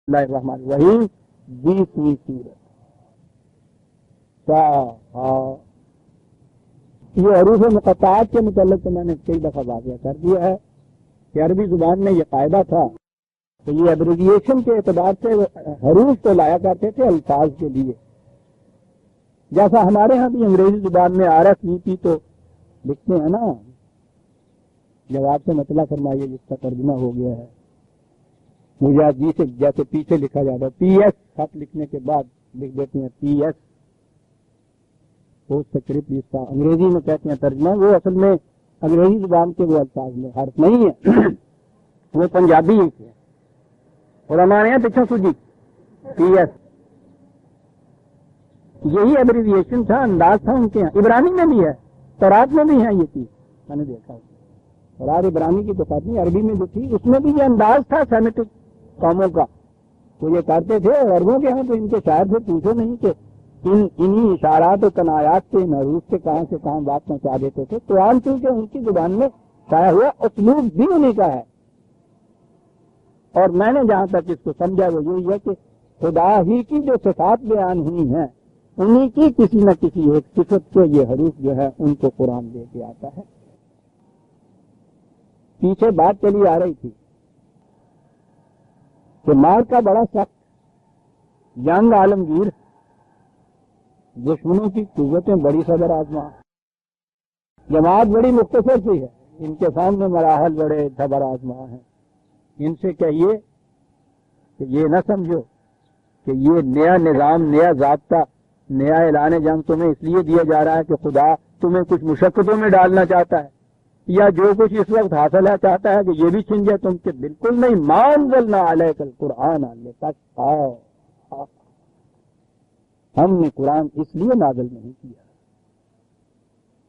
اللہ الرحمن الرحیم 20ویں سورت یہ حروف مقطعات کے متعلق تو میں نے کئی دفعہ واضح کر دیا ہے کہ عربی زبان میں یہ قاعدہ تھا کہ یہ ایبریویشن کے اعتبار سے حروف تو لایا کرتے تھے الفاظ کے لیے، جیسا ہمارے ہاں بھی انگریزی زبان میں RSVP تو لکھتے ہیں نا، جواب سے مطلع فرمائیے جس کا ترجمہ ہو گیا ہے، مجھے جی سے جیسے پیچھے لکھا جاتا ہے PS، خط لکھنے کے بعد لکھ دیتے ہیں PS، پوسٹ سکرپٹ جس کا انگریزی میں کہتے ہیں ترجمہ، وہ اصل میں انگریزی زبان کے وہ الفاظ میں حرف نہیں ہے وہ پنجابی ہے اور ہمارے یہاں پیچھے سوجی PS، یہی ایبریویشن تھا، انداز تھا ان کے یہاں۔ عبرانی میں بھی ہے، تورات میں بھی ہے یہ چیز، میں نے دیکھا تورات عبرانی کی تو بات نہیں، عربی میں جو تھی اس میں بھی یہ انداز تھا سیمیٹک قوموں کا، وہ یہ کرتے تھے۔ اور عربوں کے ہاں تو ان کے شاعر سے پوچھو نہیں کہ انہی اشارات و کنایات سے ان حروف سے کہاں بات پہنچا دیتے تھے۔ قرآن چونکہ ان کی زبان میں شائع ہوا، اسلوب بھی انہیں کا ہے، اور میں نے جہاں تک اس کو سمجھا وہ یہی ہے کہ خدا ہی کی جو صفات بیان ہوئی ہیں انہی کی کسی نہ کسی ایک صفت کو یہ حروف جو ہے ان کو قرآن دے کے آتا ہے۔ پیچھے بات چلی آ رہی تھی کہ مار کا بڑا سخت جنگ عالمگیر، دشمنوں کی قوتیں بڑی صبر آزما، جماعت بڑی مختصر سی ہے، ان کے سامنے مراحل بڑے صبر آزما ہیں۔ ان سے کہیے کہ یہ نہ سمجھو کہ یہ نیا نظام، نیا ضابطہ، نیا اعلان جنگ تمہیں اس لیے دیا جا رہا ہے کہ خدا تمہیں کچھ مشقتوں میں ڈالنا چاہتا ہے، یا جو کچھ اس وقت حاصل ہے چاہتا ہے کہ یہ بھی چھن جائے تم کے، بالکل نہیں۔ ما انزلنا علیک القرآن لتشقی، ہم نے قرآن اس لیے نازل نہیں کیا۔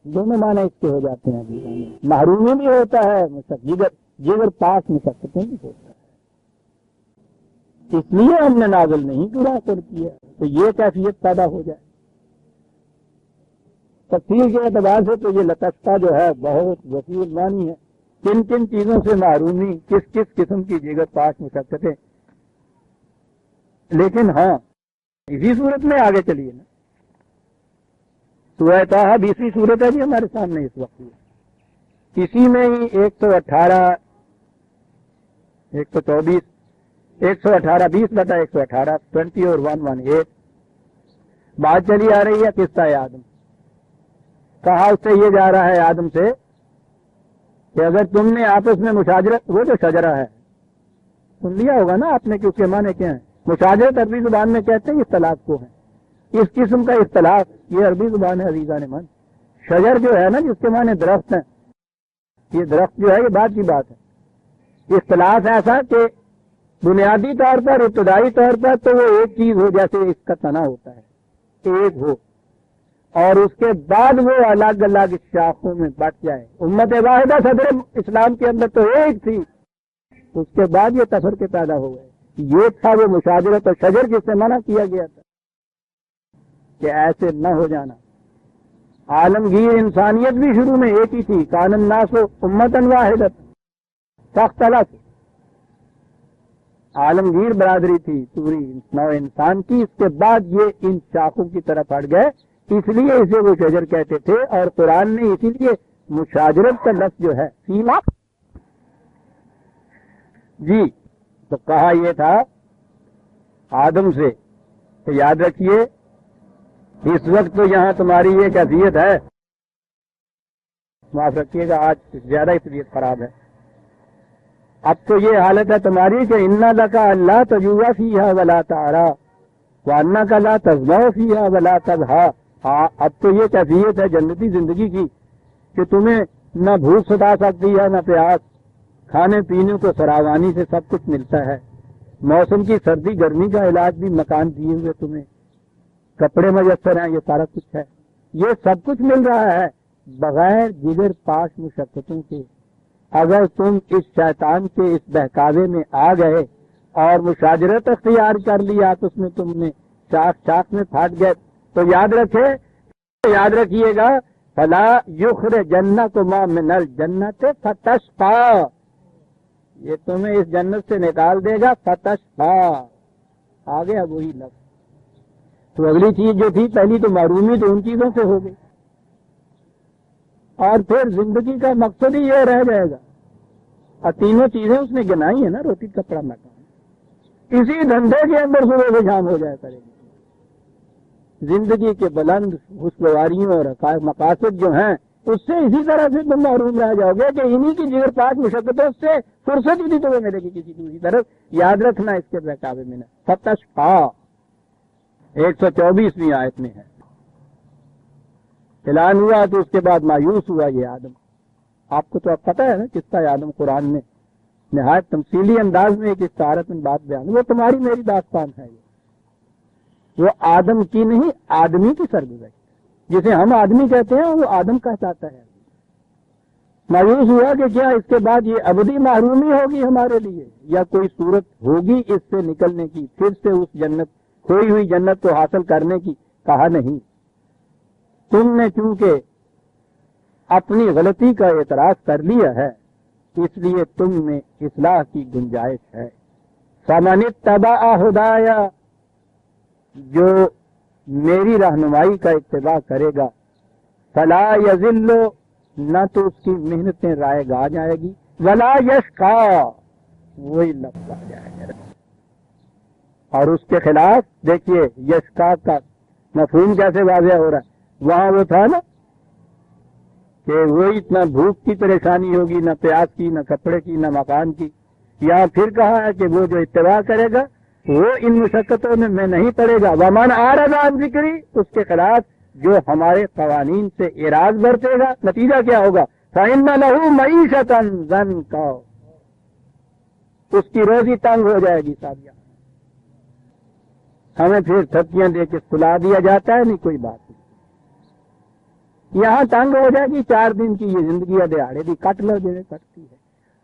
دونوں معنی اس کے ہو جاتے ہیں، محرومی بھی ہوتا ہے، جگر پاس مشقتیں بھی ہوتا ہے، اس لیے ہم نے نازل نہیں قرآن کیا تو یہ کیفیت پیدا ہو جائے۔ تفسیر کے اعتبار سے تو یہ لتشقی جو ہے بہت وسیع معنی ہے، کن کن چیزوں سے محرومی، کس کس قسم کی جگر پاس مشقتیں۔ لیکن ہاں اسی صورت میں آگے چلیے نا، سورہ طٰہٰ 20ویں صورت ہے جی ہمارے سامنے اس وقت، اسی میں ہی 118 124 118 20/118 20 اور 118 بات چلی آ رہی ہے قصہ آدم۔ کہا اس سے یہ جا رہا ہے آدم سے کہ اگر تم نے آپس میں مشاجرت، وہ جو شجرہ ہے سن لیا ہوگا نا آپ نے کہ اس کے معنی کیا ہیں۔ مشاجرت عربی زبان میں کہتے ہیں اختلاف کو ہے، اس قسم کا اختلاف یہ عربی زبان ہے عزیزان من۔ شجر جو ہے نا جس کے معنی درخت ہیں، یہ درخت جو ہے یہ بات کی بات ہے۔ اختلاف ایسا کہ بنیادی طور پر، ابتدائی طور پر تو وہ ایک چیز ہو، جیسے اس کا تنا ہوتا ہے ایک ہو، اور اس کے بعد وہ الگ الگ شاخوں میں بٹ جائے۔ امت واحدہ صدر اسلام کے اندر تو ایک تھی، اس کے بعد یہ تفرقے پیدا ہو گئے۔ یہ تھا وہ مشاجرت اور شجر جس سے منع کیا گیا تھا کہ ایسے نہ ہو جانا۔ عالمگیر انسانیت بھی شروع میں ایک ہی تھی، کان الناس امۃ واحدۃ فاختلف، عالمگیر برادری تھی پوری نوع انسان کی، اس کے بعد یہ ان شاخوں کی طرف ہٹ گئے، اس لیے اسے وہ شجر کہتے تھے۔ اور قرآن نے اسی لیے مشاجرت کا لفظ جو ہے سیما جی تو کہا یہ تھا آدم سے کہ یاد رکھیے اس وقت تو یہاں تمہاری یہ کیفیت ہے، معاف رکھیے گا آج زیادہ ہی طبیعت خراب ہے، اب تو یہ حالت ہے تمہاری کہ انا لکا اللہ تجوع فیہا ولا تعریٰ وانک لا تظمأ فیہا ولا تضحیٰ۔ اب تو یہ کیفیت ہے جنتی زندگی کی کہ تمہیں نہ بھوک ستا سکتی ہے نہ پیاس، کھانے پینے کو فراوانی سے سب کچھ ملتا ہے، موسم کی سردی گرمی کا علاج بھی مکان دیے ہوئے تمہیں، کپڑے میسر ہیں، یہ سارا کچھ ہے، یہ سب کچھ مل رہا ہے بغیر جگر پاش مشقتوں کے۔ اگر تم اس شیطان کے اس بہکاوے میں آ گئے اور مشاجرت اختیار کر لی، آپس میں تم نے شاخ شاخ میں پھٹ گئے، تو یاد رکھیے گا فلا یخرجنکما من الجنۃ فتشقی، یہ تمہیں اس جنت سے نکال دے گا فتشقی، آ گیا وہی لفظ. تو اگلی چیز جو تھی پہلی تو محرومی تو ان چیزوں سے ہو گئی, اور پھر زندگی کا مقصد ہی یہ رہ جائے گا. اور تینوں چیزیں اس نے گنائی ہیں نا, روٹی کپڑا مکان, اسی دھندے کے اندر صبح سے شام ہو جایا کرے گی. زندگی کے بلند خوشگواریوں اور مقاصد جو ہیں اس سے اسی طرح سے تم محروم رہ جاؤ گے کہ انہی کی جگر پاک مشقتوں سے فرصت ہی نہیں تمہیں ملے گی کسی دوسری طرف. یاد رکھنا اس کے بہکاوے میں فتشقا 124ویں آیت میں ہے. اعلان ہوا تو اس کے بعد مایوس ہوا یہ آدم. آپ کو تو اب پتہ ہے نا قصہ آدم قرآن میں نہایت تمثیلی انداز میں ایک استعارت میں بات بیان, وہ تمہاری میری داستان ہے. وہ آدم کی نہیں آدمی کی سرگزشت, جسے ہم آدمی کہتے ہیں وہ آدم کا چاہتا ہے. مایوس ہوا کہ کیا اس کے بعد یہ ابدی محرومی ہوگی ہمارے لیے, یا کوئی صورت ہوگی اس سے نکلنے کی, پھر سے اس جنت کھوئی ہوئی جنت کو حاصل کرنے کی. کہا نہیں, تم نے چونکہ اپنی غلطی کا اعتراف کر لیا ہے اس لیے تم میں اصلاح کی گنجائش ہے. فمن اتبع ہدایا, جو میری رہنمائی کا اتباع کرے گا, فلا یضل, نہ تو اس کی محنتیں رائے گا جائے گی, ولا یشقا, وہی لفظ آ جائے گا. اور اس کے خلاف دیکھیے یشقا کا مفہوم کیسے واضح ہو رہا ہے. وہاں وہ تھا نا کہ وہ اتنا بھوک کی پریشانی ہوگی, نہ پیاس کی, نہ کپڑے کی, نہ مکان کی. یہاں پھر کہا ہے کہ وہ جو اتباع کرے گا وہ ان مشقتوں میں نہیں پڑے گا. ومن اعرض عن ذکری, اس کے خلاف جو ہمارے قوانین سے اعراض برتے گا, نتیجہ کیا ہوگا؟ فإن لہ معیشۃ ضنکا, اس کی روزی تنگ ہو جائے گی. ساتھیاں ہمیں پھر تھپکیاں دے کے سلا دیا جاتا ہے, نہیں کوئی بات نہیں. یہاں تنگ ہو جائے گی 4 دن کی یہ زندگی دہاڑے بھی کٹ لو جیسے کٹتی ہے.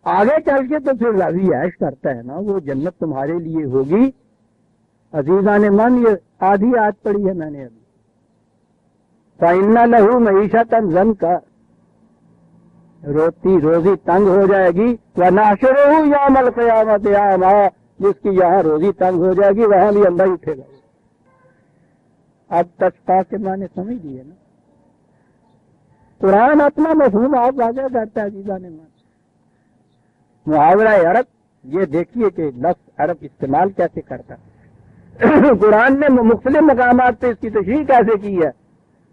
آگے چل کے تو پھر راضی عیش کرتا ہے نا, وہ جنت تمہارے لیے ہوگی. عزیزان من, یہ آدھی آیت پڑھی ہے میں نے ابھی. فإن لہ معیشۃ ضنکا, روزی تنگ ہو جائے گی. ونحشرہ یوم القیامۃ اعمی, جس کی یہاں روزی تنگ ہو جائے گی وہاں بھی اندھا ہی اٹھے گا. اب تشقا کے معنی سمجھ لیے نا. قرآن اپنا مفہوم آپ واضح کرتا ہے عزیزان من. محاورہ عرب, یہ دیکھیے کہ لفظ عرب استعمال کیسے کرتا ہے. قرآن نے مختلف مقامات پہ اس کی تشریح کیسے کی ہے,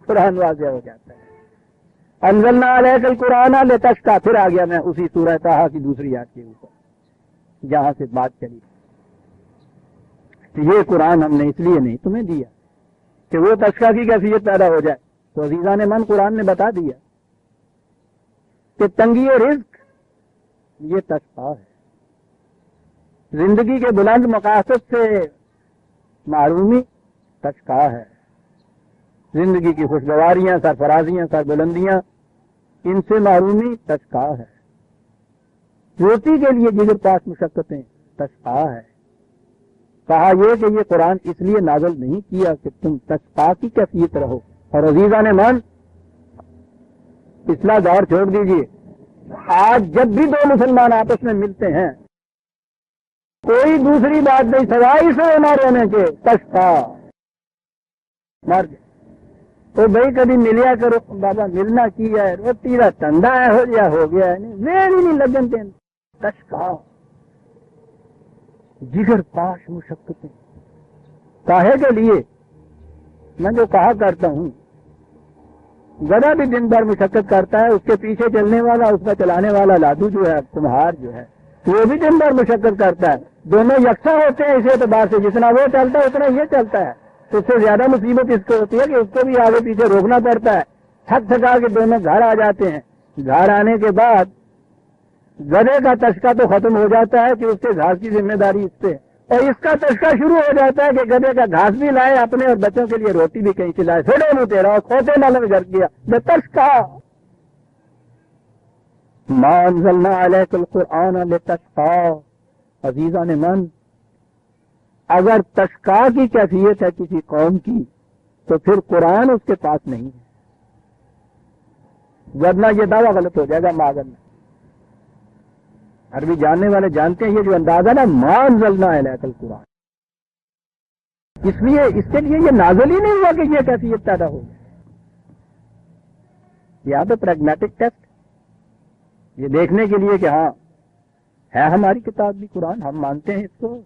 قرآن واضح ہو جاتا ہے. انزلنا علیک القرآن لتشقی, پھر آ گیا میں اسی سورہ طٰہٰ کی دوسری آیت کے اوپر جہاں سے بات چلی. یہ قرآن ہم نے اس لیے نہیں تمہیں دیا کہ وہ تشقی کی کیفیت پیدا ہو جائے. تو عزیزان من قرآن نے بتا دیا کہ تنگی و رزق یہ تشقی ہے. زندگی کے بلند مقاصد سے محرومی تشقی ہے. زندگی کی خوشگواریاں, سرفرازیاں, سربلندیاں, ان سے محرومی تشقی ہے. روٹی کے لیے جگر پاس مشقتیں تشقی ہے. کہا یہ کہ یہ قرآن اس لیے نازل نہیں کیا کہ تم تشقی کی کیفیت رہو. اور عزیزان من, پچھلا دور چھوڑ دیجیے, آج جب بھی دو مسلمان آپس میں ملتے ہیں کوئی دوسری بات نہیں سوائے سے نہ رہنے کے, تشقی مر گئے. تو بھائی کبھی ملیا کرو بابا, ملنا کیا ہے, روٹی کا ٹھنڈا ہے ہو گیا ہے, ویڑ ہی نہیں لگن دین. تشقی جگر پاش مشقتیں. کاہے کے لیے؟ میں جو کہا کرتا ہوں, گدھا بھی دن بھر مشقت کرتا ہے, اس کے پیچھے چلنے والا, اس کا چلانے والا لادو جو ہے, کمہار جو ہے, وہ بھی دن بھر مشقت کرتا ہے. دونوں یکساں ہوتے ہیں اس اعتبار سے, جتنا وہ چلتا ہے اتنا یہ چلتا ہے. تو اس سے زیادہ مصیبت اس کو ہوتی ہے کہ اس کو بھی آگے پیچھے روکنا پڑتا ہے. تھک تھکا کے دونوں گھر آ جاتے ہیں. گھر آنے کے بعد گدھے کا تشقی تو ختم ہو جاتا ہے کہ اس کے گھاس کی ذمہ داری اس پہ, اور اس کا تشقی شروع ہو جاتا ہے کہ گدھے کا گھاس بھی لائے, اپنے اور بچوں کے لیے روٹی بھی کہیں سے لائے. تھوڑے منہ تیرا کھوتے نالے میں گھر کیا تشقی. ما انزلنا علیک القرآن لتشقی. عزیزان من, اگر تشقی کی کیفیت ہے کسی قوم کی تو پھر قرآن اس کے پاس نہیں ہے, ورنہ یہ دعویٰ غلط ہو جائے گا. معاذ عربی جاننے والے جانتے ہیں یہ جو انداز ہے نا, ما انزلنا علیک القرآن, اس لیے اس کے لیے یہ نازل ہی نہیں ہوا کہ یہ کیفیت پیدا ہو. یا تو پریگمیٹک ٹیسٹ، یہ دیکھنے کے لیے کہ ہاں ہے ہماری کتاب بھی قرآن، ہم مانتے ہیں اس کو،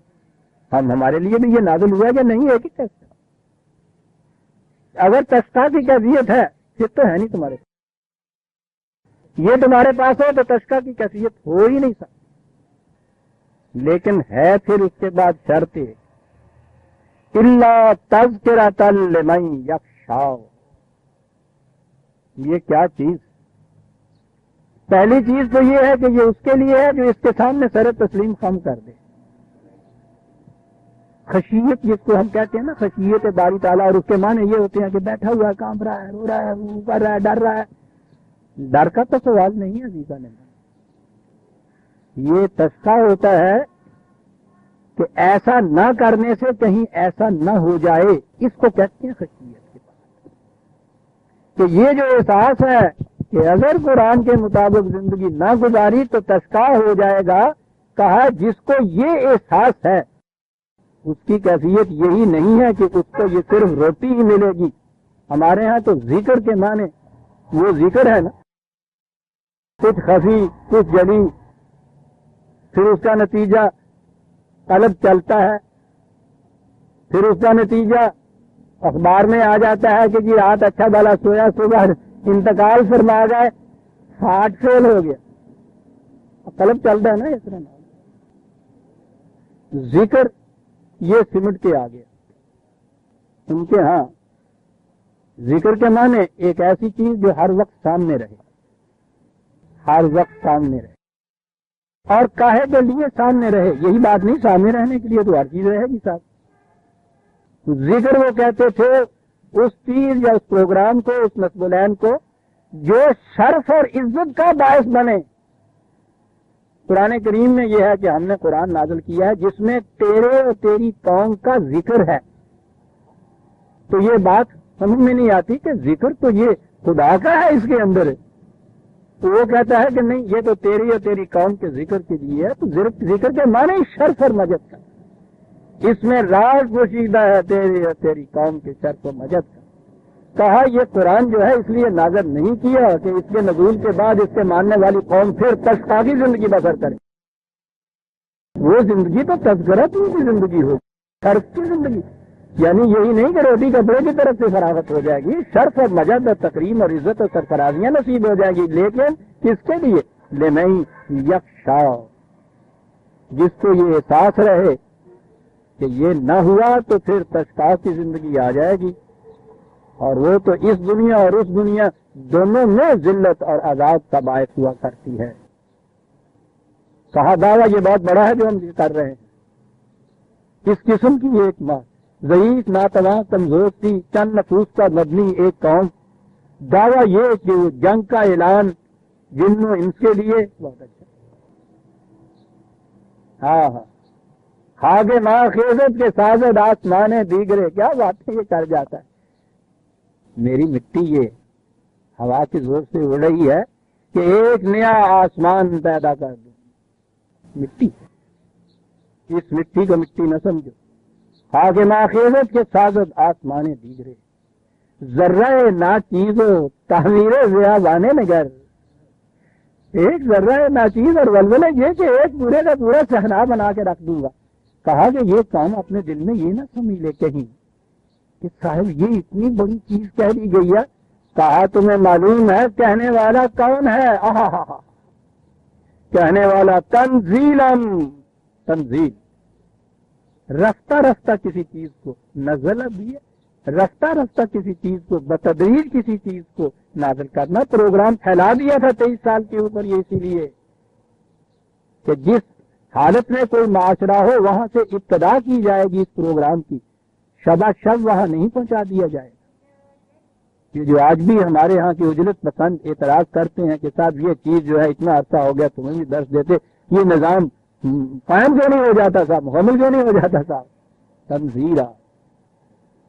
ہمارے لیے بھی یہ نازل ہوا یا نہیں، ایک ہی ٹیسٹ. اگر تشکا کی کیفیت ہے پھر تو ہے نہیں تمہارے پاس. یہ تمہارے پاس ہو تو تشکا کی کیفیت ہو ہی نہیں سکتی. لیکن ہے پھر اس کے بعد شرط الا تذکرۃ لمن یخشی. یہ کیا چیز؟ پہلی چیز تو یہ ہے کہ یہ اس کے لیے ہے جو اس کے سامنے سر تسلیم خم کر دے. خشیت جس کو ہم کہتے ہیں نا، خشیت باری تعالیٰ، اور اس کے معنی یہ ہوتے ہیں کہ بیٹھا ہوا ہے، کانپ رہا ہے، رو رہا ہے، وہ کر رہا ہے، ڈر رہا ہے. ڈر کا تو سوال نہیں ہے عزیزہ نے. یہ تسکا ہوتا ہے کہ ایسا نہ کرنے سے کہیں ایسا نہ ہو جائے، اس کو کہتے ہیں خشیت کے بعد. کہ یہ جو احساس ہے کہ اگر قرآن کے مطابق زندگی نہ گزاری تو تسکا ہو جائے گا. کہا جس کو یہ احساس ہے اس کی کیفیت یہی نہیں ہے کہ اس کو یہ صرف روٹی ہی ملے گی. ہمارے ہاں تو ذکر کے معنی وہ ذکر ہے نا، کچھ خفی کچھ جلی، پھر اس کا نتیجہ قلب چلتا ہے، پھر اس کا نتیجہ اخبار میں آ جاتا ہے کہ جی رات اچھا بھلا سویا، صبح انتقال فرما گئے، ہارٹ فیل ہو گیا. قلب چلتا ہے نا اس طرح. ذکر یہ سمٹ کے آ گیا. ان کے ہاں ذکر کے معنی ایک ایسی چیز جو ہر وقت سامنے رہے، ہر وقت سامنے رہے. اور کاہے کے لیے سامنے رہے؟ یہی بات نہیں، سامنے رہنے کے لیے تو ہر چیز رہے گی ساتھ. ذکر وہ کہتے تھے اس چیز یا اس پروگرام کو، اس نصب العین کو جو شرف اور عزت کا باعث بنے. قرآن کریم میں یہ ہے کہ ہم نے قرآن نازل کیا ہے جس میں تیرے اور تیری قوم کا ذکر ہے. تو یہ بات سمجھ میں نہیں آتی کہ ذکر تو یہ خدا کا ہے، اس کے اندر ہے. تو وہ کہتا ہے کہ نہیں، یہ تو تیری اور تیری قوم کے ذکر کے لیے ہے. تو ذکر کے معنی شرف اور مجد کا، اس میں راز پوشیدہ ہے تیری اور تیری قوم کے شرف و مجد کا. کہا یہ قرآن جو ہے اس لیے نازل نہیں کیا کہ اس کے نزول کے بعد اس کے ماننے والی قوم پھر تشکا کی زندگی بسر کرے. وہ زندگی تو تذکرت کی زندگی ہوگی، شرف کی زندگی. یعنی یہی نہیں کہ روٹی کپڑے کی طرف سے فراغت ہو جائے گی، شرف اور مجد اور تکریم اور عزت اور سرفرازیاں نصیب ہو جائیں گی. لیکن کس کے لیے؟ لمن یخشی، جس کو یہ احساس رہے کہ یہ نہ ہوا تو پھر تشکا کی زندگی آ جائے گی، اور وہ تو اس دنیا اور اس دنیا دونوں میں ذلت اور عذاب کا باعث ہوا کرتی ہے. کہا دعویٰ یہ بہت بڑا ہے جو ہم کر رہے ہیں. اس قسم کی ایک بات ضعیف، ناتواں، کمزور تھی، چند نفوس کا مبنی ایک قوم. دعویٰ یہ کہ وہ جنگ کا اعلان جن و انس کے لیے. بہت اچھا. ہاں ہاں، خاگے ماں خیزت کے سازد آسمانے دیگرے. کیا بات ہے، یہ کر جاتا ہے. میری مٹی یہ ہوا کے زور سے اڑ رہی ہے کہ ایک نیا آسمان پیدا کر دوں. مٹی، اس مٹی کو مٹی نہ سمجھو. خاگے ماں خیزت کے سازد آسمانے دیگرے، ذرہ ناچیزو تعمیر ضیابانے نگر. ایک ذرہ ناچیز اور ولولہ یہ کہ ایک پورے کا پورا صحرا بنا کے رکھ دوں گا. کہا کہ یہ کام اپنے دل میں یہ نہ سمجھ لے کہیں کہ صاحب یہ اتنی بڑی چیز کہہ دی گئی ہے. کہا تمہیں معلوم ہے کہنے والا کون ہے؟ آہا، کہنے والا تنزیلم، تنزیل. رفتہ رفتہ کسی چیز کو نزل بھی ہے، رفتہ رفتہ کسی چیز کو بتدریج کسی چیز کو نازل کرنا. پروگرام پھیلا دیا تھا 23 سال کے اوپر یہ اسی لیے کہ جس حالت میں کوئی معاشرہ ہو وہاں سے ابتدا کی جائے گی اس پروگرام کی، شبہ شب وہاں نہیں پہنچا دیا جائے گا. یہ جو آج بھی ہمارے ہاں کی اجلت پسند اعتراض کرتے ہیں کہ صاحب یہ چیز جو ہے اتنا عرصہ ہو گیا تمہیں بھی درس دیتے، یہ نظام قائم کیوں نہیں ہو جاتا صاحب، مکمل کیوں نہیں ہو جاتا صاحب. تنزیرہ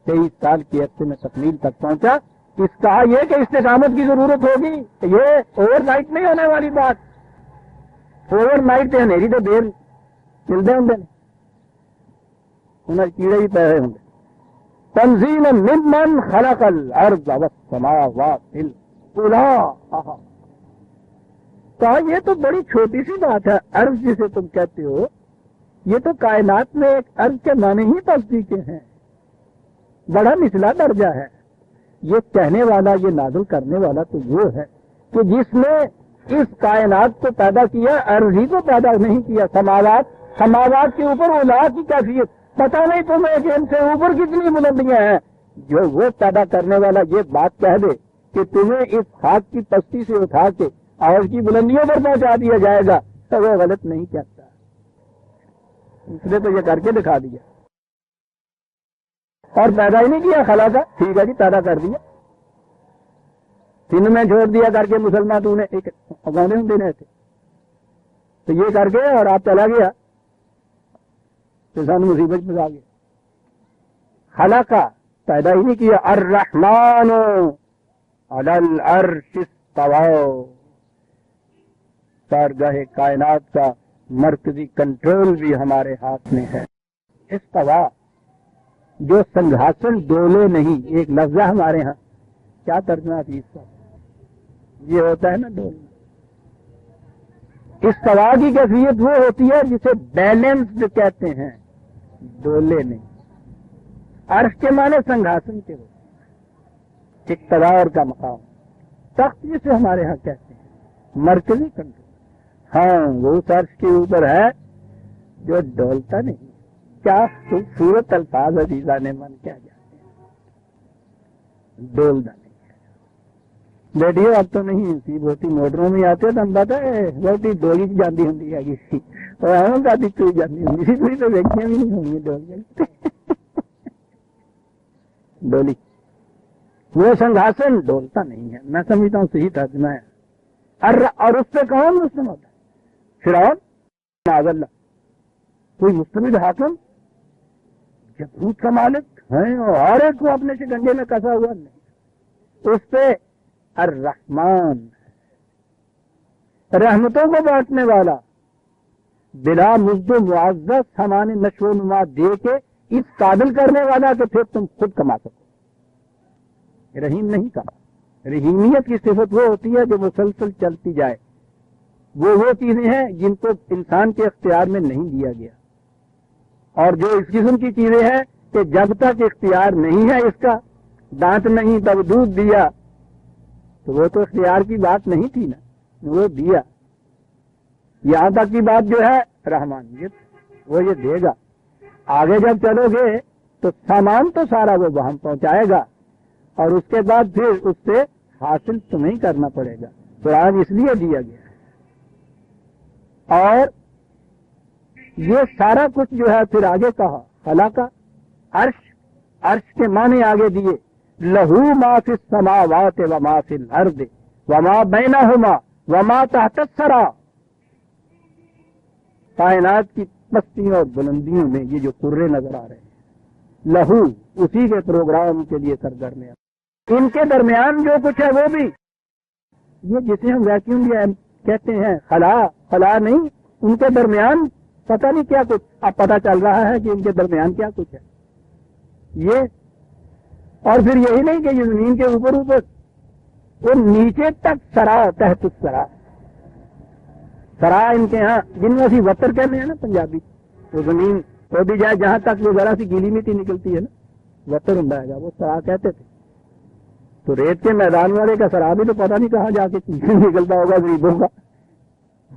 23 سال کے عرصے میں تکمیل تک پہنچا. اس کہا یہ کہ استقامت کی ضرورت ہوگی، یہ اوور نائٹ نہیں ہونے والی بات. اوور نائٹ تے ہنیری تو دیر چلتے ہوں انہیں کیڑے بھی پیسے ہوں. تنزیل ممن خلق الارض والسماوات العلی. کہا یہ تو بڑی چھوٹی سی بات ہے، عرض جسے تم کہتے ہو، یہ تو کائنات میں ایک عرض کے معنی ہی پستی کے ہیں، بڑا نچلا درجہ ہے. یہ کہنے والا، یہ نازل کرنے والا تو وہ ہے کہ جس نے اس کائنات کو پیدا کیا، عرض ہی کو پیدا نہیں کیا. سماوات کے اوپر اولا کی کیفیت پتہ نہیں تمہیں کہ ان سے اوپر کتنی بلندیاں ہیں. جو وہ پیدا کرنے والا یہ بات کہہ دے کہ تمہیں اس خاک کی پستی سے اٹھا کے اور اس کی بلندیوں پر پہنچا دیا جائے گا، تو وہ غلط نہیں کہتا. اس نے تو یہ کر کے دکھا دیا، اور پیدا ہی نہیں کیا خلا کا. ٹھیک ہے جی، پیدا کر دیا، سندھ میں چھوڑ دیا کر کے مسلمان، تو نے ایک گانے ہوں دینے تھے تو یہ کر کے اور آپ چلا گیا تو سانو مصیبت میں آ گیا. خلا کا پیدا ہی نہیں کیا. الرحمن علی العرش استوى، سارگاہ کائنات کا مرکزی کنٹرول بھی ہمارے ہاتھ میں ہے. استوا جو سنگھاسن ڈولے نہیں، ایک لفظ ہے ہمارے ہاں، کیا ترجمہ تھی اس کا؟ یہ ہوتا ہے نا ڈولنا. استوا کی کیفیت وہ ہوتی ہے جسے بیلنسڈ کہتے ہیں، ڈولے نہیں. عرش کے معنی سنگھاسن کے ہوتے، اقتدار کا مقام، تخت جسے ہمارے ہاں کہتے ہیں، مرکزی کنٹرول. ہاں وہ اس عرش کے اوپر ہے جو ڈولتا نہیں. کیا خوبصورت الفاظ عزیزہ نے من کیا جاتے ہیں، ڈولتا نہیں. بیٹھیے اب تو نہیں سی بہتی موٹروں میں آتے تو ہم پتا ہے بہتی ڈولی جاتی ہوں گی اور جاتی تو جاتی ہوں گی، کوئی تو ویکیاں بھی نہیں ہوں گی ڈولی. وہ سنگھاسن ڈولتا نہیں ہے. میں سمجھتا ہوں صحیح ترجمہ ہے. اور اس پہ کون مسلم ہوتا ہے؟ فرعون معاذ اللہ. کوئی مستبد حاکم جبروت کا مالک ہے اور ہر ایک کو اپنے شکنجے میں کسا ہوا نہیں. اس پہ الرحمن، رحمتوں کو بانٹنے والا، بلا مزد و معزز سامان نشو و نما دے کے اس قابل کرنے والا کہ پھر تم خود کما سکو. رحیم نہیں کہا. رحیمیت کی صفت وہ ہوتی ہے جو مسلسل چلتی جائے. وہ چیزیں ہیں جن کو انسان کے اختیار میں نہیں دیا گیا، اور جو اس قسم کی چیزیں ہیں کہ جب تک اختیار نہیں ہے، اس کا دانت نہیں تب دودھ دیا، تو وہ تو اختیار کی بات نہیں تھی نا، وہ دیا. یہاں تک کی بات جو ہے رحمانیت، وہ یہ دے گا. آگے جب چلو گے تو سامان تو سارا وہ وہاں پہنچائے گا، اور اس کے بعد پھر اس سے حاصل تمہیں کرنا پڑے گا. قرآن اس لیے دیا گیا. اور یہ سارا کچھ جو ہے پھر آگے کہا خلا کا. عرش کے معنی آگے دیے، لہو ما فی السماوات وما فی الارض وما بینہما وما تحت الثری. کائنات کی پستیوں اور بلندیوں میں یہ جو قرے نظر آ رہے ہیں، لہو اسی کے پروگرام کے لیے سرگرمیاں. ان کے درمیان جو کچھ ہے وہ بھی، یہ جسے ہم ویکیوم کہتے ہیں، خلا نہیں، ان کے درمیان پتہ نہیں کیا کچھ. اب پتہ چل رہا ہے کہ ان کے درمیان کیا کچھ ہے. یہ اور پھر یہی نہیں کہ یہ زمین کے اوپر وہ نیچے تک سرا، تحت السرا. سرا ان کے ہاں جن میں اسی وتر کہتے ہیں نا پنجابی، وہ زمین کھودی جائے جہاں تک وہ ذرا سی گیلی مٹی نکلتی ہے نا، وتر ہوں گا، وہ سرا کہتے تھے. تو ریت کے میدان والے کا سرا بھی تو پتہ نہیں کہاں جا کے نکلتا ہوگا غریبوں کا.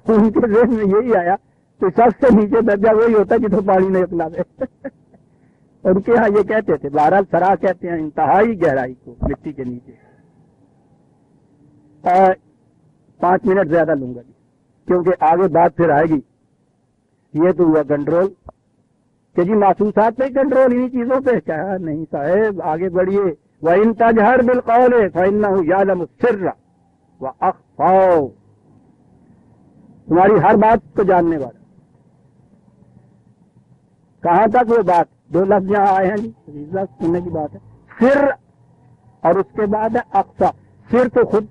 ان کے ذہن میں یہی آیا کہ سب سے نیچے درجہ وہی ہوتا ہے جتوں پانی نہیں اپنا دے. ان کے ہاں یہ کہتے تھے. بہرحال سرا کہتے ہیں انتہائی گہرائی کو مٹی کے نیچے. 5 منٹ زیادہ لوں گا جی، کیونکہ آگے بات پھر آئے گی. یہ تو ہوا کنٹرول کہ جی محسوسات پہ کنٹرول، انہی چیزوں پہ. کہا نہیں صاحب، آگے بڑھیے. وَإِن تَجْهَرْ بِالْقَوْلِ فَإِنَّهُ يَعْلَمُ السِّرَّ وَأَخْفَى. تمہاری ہر بات کو جاننے والا. کہاں تک وہ بات؟ 2 لفظ یہاں آئے ہیں جی، سننے کی بات ہے. سر، اور اس کے بعد ہے اخفا. سر تو خود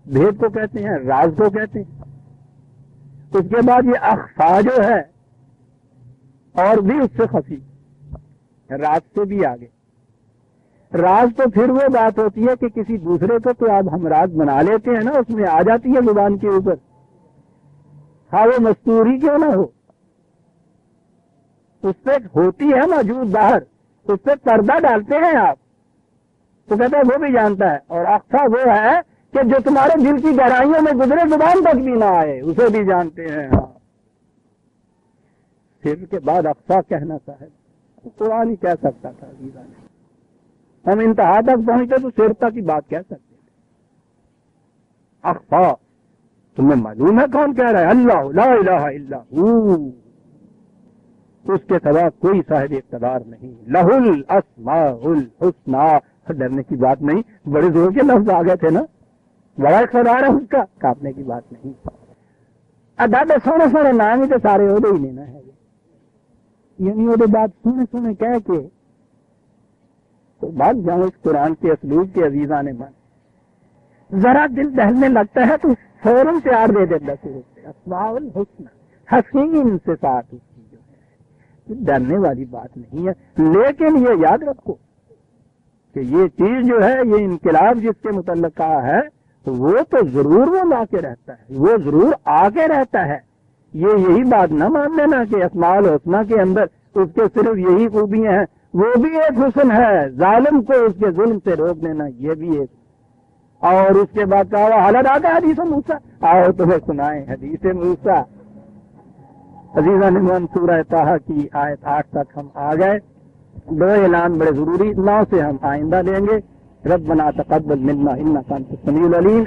بھید کو کہتے ہیں، راز کو کہتے ہیں. اس کے بعد یہ اخفا جو ہے، اور بھی اس سے خفی، راز سے بھی آگے. راز تو پھر وہ بات ہوتی ہے کہ کسی دوسرے کو تو اب ہم راز بنا لیتے ہیں نا، اس میں آ جاتی ہے زبان کے اوپر، ہاں وہ مستور ہی کیوں نہ ہو، اس پہ ہوتی ہے موجود باہر، اس پہ پردہ ڈالتے ہیں آپ، تو کہتے ہیں وہ بھی جانتا ہے، اور اخفا وہ ہے کہ جو تمہارے دل کی گہرائیوں میں گزرے زبان تک بھی نہ آئے، اسے بھی جانتے ہیں. ہاں پھر کے بعد اخفا کہنا صاحب قرآن ہی کہہ سکتا تھا. ہم انتہا تک پہنچتے تو سرتا کی بات کہہ سکتے تھے. اخفا تمہیں معلوم ہے کون کہہ رہا ہے؟ اللہ لا الہ الا ہو، اس کے سوا کوئی صاحب اقتدار نہیں. لہ الاسماء الحسنی. ڈرنے کی بات نہیں، بڑے زور کے لفظ آ گئے تھے نا، بڑا اقتدار ہے اس کا، کاپنے کی بات نہیں. دادا سونے سونے نام ہی تو سارے وہ ہی لینا ہے، یعنی وہ بات سونے سونے کہہ کے تو بات جاؤ اس قرآن کے اسلوب کے عزیزان من. ذرا دل دہلنے لگتا ہے تو فوراً پیار دے دیتا صورت سے. اسماء الحسنی، حسین صفات اس کی جو ہے، ڈرنے والی بات نہیں ہے. لیکن یہ یاد رکھو کہ یہ چیز جو ہے، یہ انقلاب جس کے متعلق کہا ہے، وہ تو ضرور وہ لا کے رہتا ہے، وہ ضرور آ کے رہتا ہے. یہی بات نہ مان لینا کہ اسماء الحسنی کے اندر اس کے صرف یہی خوبیاں ہیں، وہ بھی ایک حسن ہے. ظالم کو اس کے ظلم سے روک دینا یہ بھی ایک. اور اس کے بعد کہا حالت آتا حدیث موسیٰ، آؤ تمہیں سنائیں حدیث موسیٰ. عزیزان من سورہ طٰہٰ کی آیت 8 تک ہم آ گئے. 2 اعلان بڑے ضروری، 9 سے ہم آئندہ لیں گے. ربنا تقبل منا انک انت السمیع العلیم.